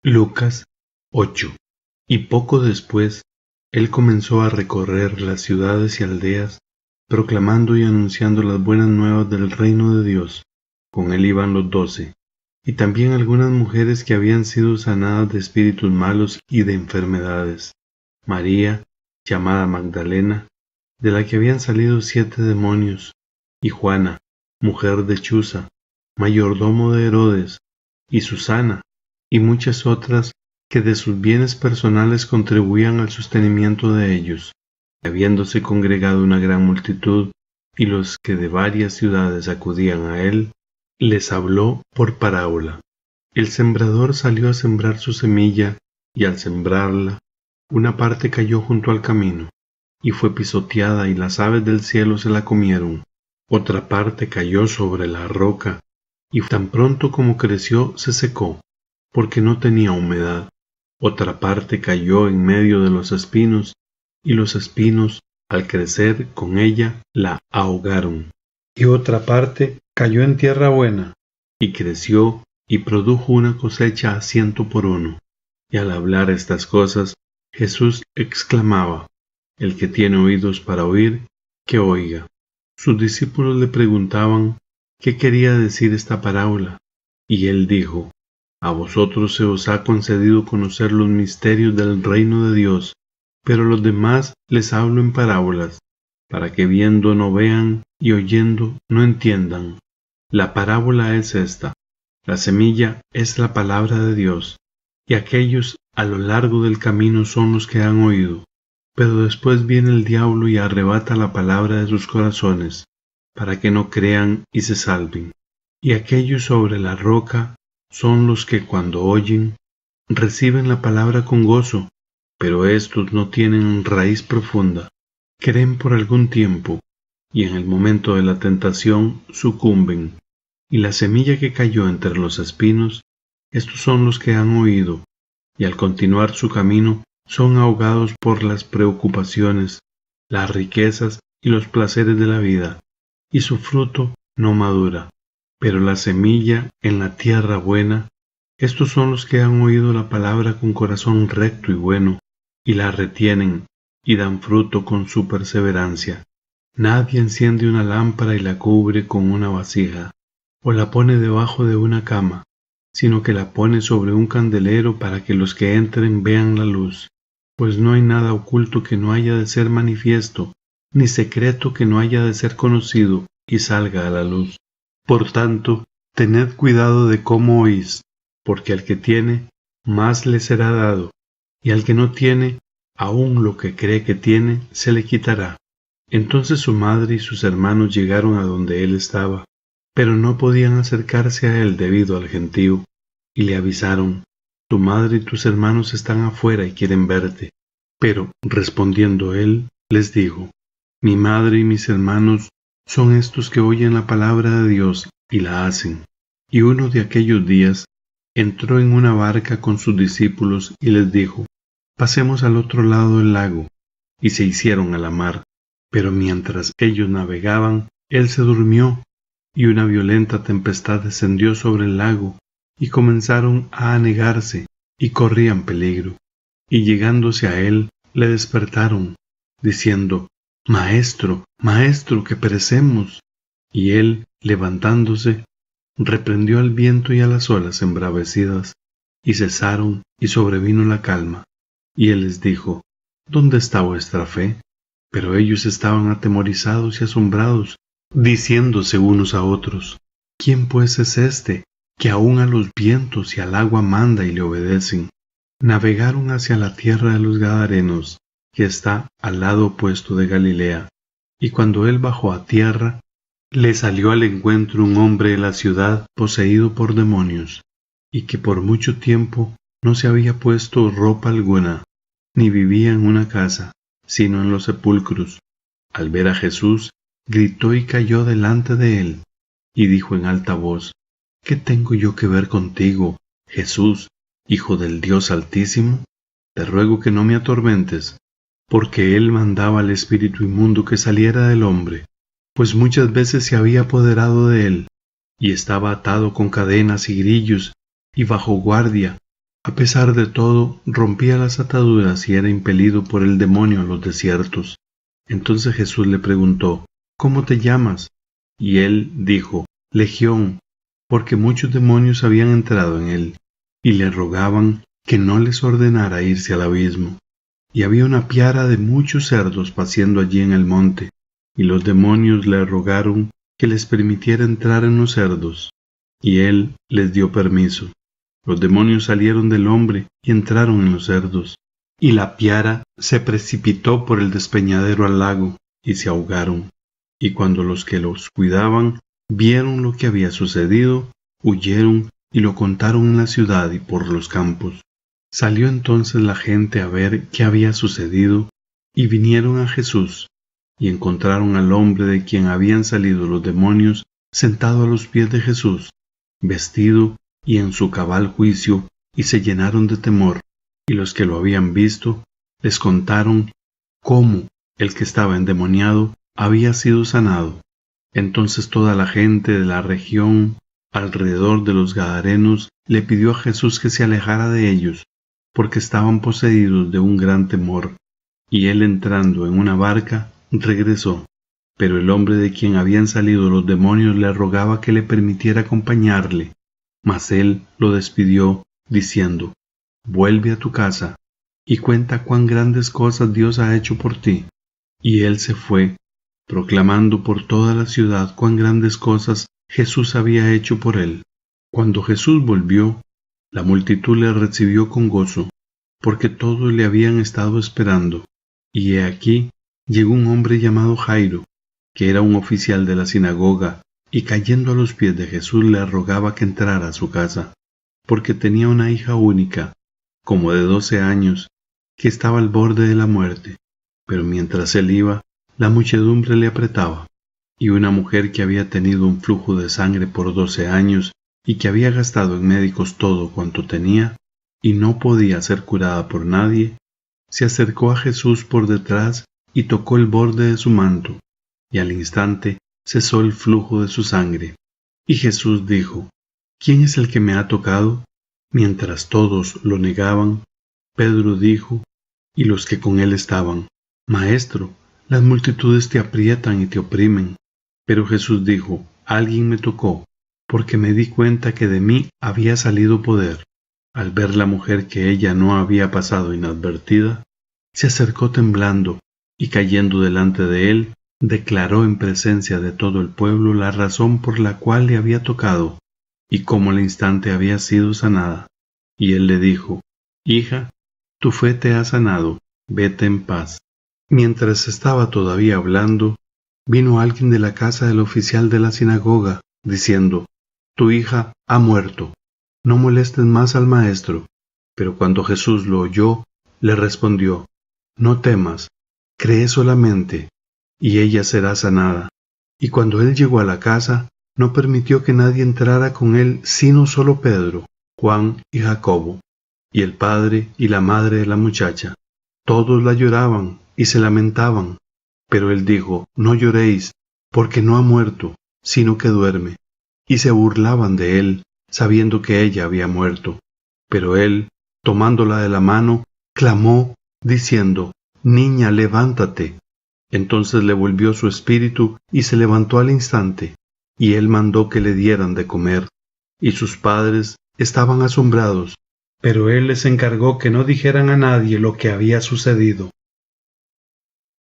Lucas 8. Y poco después, él comenzó a recorrer las ciudades y aldeas, proclamando y anunciando las buenas nuevas del reino de Dios. Con él iban los 12, y también algunas mujeres que habían sido sanadas de espíritus malos y de enfermedades. María, llamada Magdalena, de la que habían salido 7 demonios, y Juana, mujer de Chuza, mayordomo de Herodes, y Susana, y muchas otras que de sus bienes personales contribuían al sostenimiento de ellos. Y habiéndose congregado una gran multitud, y los que de varias ciudades acudían a él, les habló por parábola. El sembrador salió a sembrar su semilla, y al sembrarla, una parte cayó junto al camino, y fue pisoteada, y las aves del cielo se la comieron. Otra parte cayó sobre la roca, y tan pronto como creció se secó, porque no tenía humedad. Otra parte cayó en medio de los espinos, y los espinos, al crecer con ella, la ahogaron. Y otra parte cayó en tierra buena, y creció, y produjo una cosecha a 100 por 1. Y al hablar estas cosas, Jesús exclamaba: El que tiene oídos para oír, que oiga. Sus discípulos le preguntaban qué quería decir esta parábola, y él dijo: A vosotros se os ha concedido conocer los misterios del reino de Dios, pero a los demás les hablo en parábolas, para que viendo no vean y oyendo no entiendan. La parábola es esta: la semilla es la palabra de Dios, y aquellos a lo largo del camino son los que han oído. Pero después viene el diablo y arrebata la palabra de sus corazones, para que no crean y se salven. Y aquellos sobre la roca son los que cuando oyen, reciben la palabra con gozo, pero estos no tienen raíz profunda, creen por algún tiempo, y en el momento de la tentación sucumben. Y la semilla que cayó entre los espinos, estos son los que han oído, y al continuar su camino son ahogados por las preocupaciones, las riquezas y los placeres de la vida, y su fruto no madura. Pero la semilla en la tierra buena, estos son los que han oído la palabra con corazón recto y bueno, y la retienen, y dan fruto con su perseverancia. Nadie enciende una lámpara y la cubre con una vasija, o la pone debajo de una cama, sino que la pone sobre un candelero para que los que entren vean la luz. Pues no hay nada oculto que no haya de ser manifiesto, ni secreto que no haya de ser conocido y salga a la luz. Por tanto, tened cuidado de cómo oís, porque al que tiene, más le será dado, y al que no tiene, aun lo que cree que tiene, se le quitará. Entonces su madre y sus hermanos llegaron a donde él estaba, pero no podían acercarse a él debido al gentío, y le avisaron: Tu madre y tus hermanos están afuera y quieren verte. Pero, respondiendo él, les dijo: Mi madre y mis hermanos son estos que oyen la palabra de Dios y la hacen. Y uno de aquellos días entró en una barca con sus discípulos y les dijo: Pasemos al otro lado del lago. Y se hicieron a la mar. Pero mientras ellos navegaban, él se durmió, y una violenta tempestad descendió sobre el lago, y comenzaron a anegarse, y corrían peligro. Y llegándose a él, le despertaron, diciendo: Maestro, maestro, que perecemos. Y él, levantándose, reprendió al viento y a las olas embravecidas, y cesaron, y sobrevino la calma. Y él les dijo: ¿Dónde está vuestra fe? Pero ellos estaban atemorizados y asombrados, diciéndose unos a otros: ¿Quién pues es este, que aun a los vientos y al agua manda y le obedecen? Navegaron hacia la tierra de los Gadarenos, que está al lado opuesto de Galilea, y cuando él bajó a tierra, le salió al encuentro un hombre de la ciudad poseído por demonios, y que por mucho tiempo no se había puesto ropa alguna, ni vivía en una casa, sino en los sepulcros. Al ver a Jesús, gritó y cayó delante de él, y dijo en alta voz: ¿Qué tengo yo que ver contigo, Jesús, Hijo del Dios Altísimo? Te ruego que no me atormentes. Porque él mandaba al espíritu inmundo que saliera del hombre, pues muchas veces se había apoderado de él, y estaba atado con cadenas y grillos, y bajo guardia, A pesar de todo, rompía las ataduras y era impelido por el demonio a los desiertos. Entonces Jesús le preguntó: ¿Cómo te llamas? Y él dijo: Legión, porque muchos demonios habían entrado en él, y le rogaban que no les ordenara irse al abismo. Y había una piara de muchos cerdos paciendo allí en el monte, y los demonios le rogaron que les permitiera entrar en los cerdos, y él les dio permiso. Los demonios salieron del hombre y entraron en los cerdos, y la piara se precipitó por el despeñadero al lago, y se ahogaron. Y cuando los que los cuidaban vieron lo que había sucedido, huyeron y lo contaron en la ciudad y por los campos. Salió entonces la gente a ver qué había sucedido, y vinieron a Jesús, y encontraron al hombre de quien habían salido los demonios sentado a los pies de Jesús, vestido y en su cabal juicio, y se llenaron de temor. Y los que lo habían visto les contaron cómo el que estaba endemoniado había sido sanado. Entonces toda la gente de la región alrededor de los Gadarenos le pidió a Jesús que se alejara de ellos, porque estaban poseídos de un gran temor. Y él, entrando en una barca, regresó. Pero el hombre de quien habían salido los demonios le rogaba que le permitiera acompañarle. Mas él lo despidió, diciendo: Vuelve a tu casa, y cuenta cuán grandes cosas Dios ha hecho por ti. Y él se fue, proclamando por toda la ciudad cuán grandes cosas Jesús había hecho por él. Cuando Jesús volvió, la multitud le recibió con gozo, porque todos le habían estado esperando. Y he aquí, llegó un hombre llamado Jairo, que era un oficial de la sinagoga, y cayendo a los pies de Jesús le rogaba que entrara a su casa, porque tenía una hija única, como de 12 años, que estaba al borde de la muerte. Pero mientras él iba, la muchedumbre le apretaba. Y una mujer que había tenido un flujo de sangre por 12 años, y que había gastado en médicos todo cuanto tenía, y no podía ser curada por nadie, se acercó a Jesús por detrás y tocó el borde de su manto, y al instante cesó el flujo de su sangre. Y Jesús dijo: ¿Quién es el que me ha tocado? Mientras todos lo negaban, Pedro dijo, y los que con él estaban: Maestro, las multitudes te aprietan y te oprimen. Pero Jesús dijo: Alguien me tocó, porque me di cuenta que de mí había salido poder. Al ver la mujer que ella no había pasado inadvertida, se acercó temblando, y cayendo delante de él, declaró en presencia de todo el pueblo la razón por la cual le había tocado, y cómo al instante había sido sanada. Y él le dijo: Hija, tu fe te ha sanado, vete en paz. Mientras estaba todavía hablando, vino alguien de la casa del oficial de la sinagoga, diciendo: Tu hija ha muerto, no molestes más al maestro. Pero cuando Jesús lo oyó, le respondió: No temas, cree solamente, y ella será sanada. Y cuando él llegó a la casa, no permitió que nadie entrara con él sino solo Pedro, Juan y Jacobo, y el padre y la madre de la muchacha. Todos la lloraban y se lamentaban, pero él dijo: No lloréis, porque no ha muerto, sino que duerme. Y se burlaban de él, sabiendo que ella había muerto. Pero él, tomándola de la mano, clamó, diciendo: Niña, levántate. Entonces le volvió su espíritu y se levantó al instante, y él mandó que le dieran de comer. Y sus padres estaban asombrados, pero él les encargó que no dijeran a nadie lo que había sucedido.